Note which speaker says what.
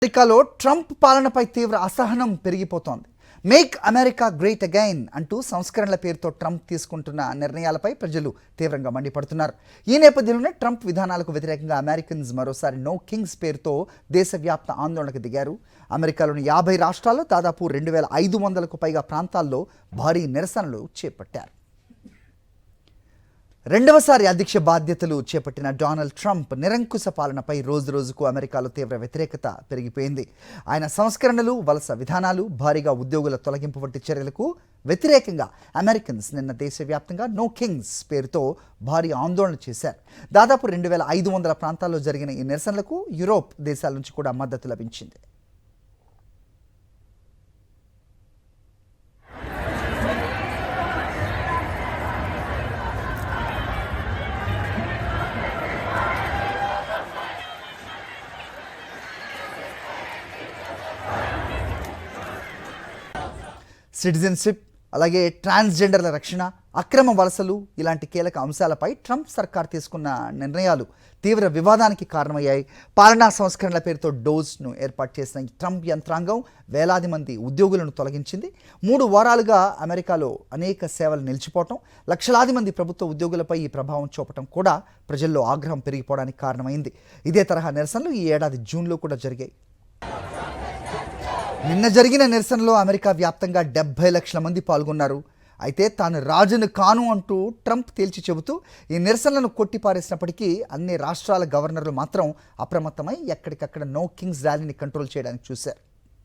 Speaker 1: అమెరికాలో ట్రంప్ పాలనపై తీవ్ర అసహనం పెరిగిపోతోంది. మేక్ అమెరికా గ్రేట్ అగైన్ అంటూ సంస్కరణల పేరుతో ట్రంప్ తీసుకుంటున్న నిర్ణయాలపై ప్రజలు తీవ్రంగా మండిపడుతున్నారు. ఈ నేపథ్యంలోనే ట్రంప్ విధానాలకు వ్యతిరేకంగా అమెరికన్స్ మరోసారి నో కింగ్స్ పేరుతో దేశవ్యాప్త ఆందోళనకు దిగారు. అమెరికాలోని 50 రాష్ట్రాల్లో దాదాపు 2500కు పైగా ప్రాంతాల్లో భారీ నిరసనలు చేపట్టారు. రెండవసారి అధ్యక్ష బాధ్యతలు చేపట్టిన డొనాల్డ్ ట్రంప్ నిరంకుశ పాలనపై రోజురోజుకు అమెరికాలో తీవ్ర వ్యతిరేకత పెరిగిపోయింది. ఆయన సంస్కరణలు, వలస విధానాలు, భారీగా ఉద్యోగుల తొలగింపు వంటి చర్యలకు వ్యతిరేకంగా అమెరికన్స్ నిన్న దేశవ్యాప్తంగా నో కింగ్స్ పేరుతో భారీ ఆందోళన చేశారు. దాదాపు 2500 ప్రాంతాల్లో జరిగిన ఈ నిరసనలకు యూరోప్ దేశాల నుంచి కూడా మద్దతు లభించింది. సిటిజన్షిప్, అలాగే ట్రాన్స్జెండర్ల రక్షణ, అక్రమ వలసలు ఇలాంటి కీలక అంశాలపై ట్రంప్ సర్కార్ తీసుకున్న నిర్ణయాలు తీవ్ర వివాదానికి కారణమయ్యాయి. పాలనా సంస్కరణల పేరుతో డోజ్ను ఏర్పాటు చేసిన ట్రంప్ యంత్రాంగం వేలాది మంది ఉద్యోగులను తొలగించింది. 3 వారాలుగా అమెరికాలో అనేక సేవలు నిలిచిపోవటం, లక్షలాది మంది ప్రభుత్వ ఉద్యోగులపై ఈ ప్రభావం చూపటం కూడా ప్రజల్లో ఆగ్రహం పెరిగిపోవడానికి కారణమైంది. ఇదే తరహా నిరసనలు ఈ ఏడాది జూన్లో కూడా జరిగాయి. నిన్న జరిగిన నిరసనలో అమెరికా వ్యాప్తంగా 70 లక్షల మంది పాల్గొన్నారు. అయితే తాను రాజును కాను అంటూ ట్రంప్ తేల్చి చెబుతూ ఈ నిరసనలను కొట్టిపారేసినప్పటికీ అన్ని రాష్ట్రాల గవర్నర్లు మాత్రం అప్రమత్తమై ఎక్కడికక్కడ నో కింగ్స్ ర్యాలీని కంట్రోల్ చేయడానికి చూశారు.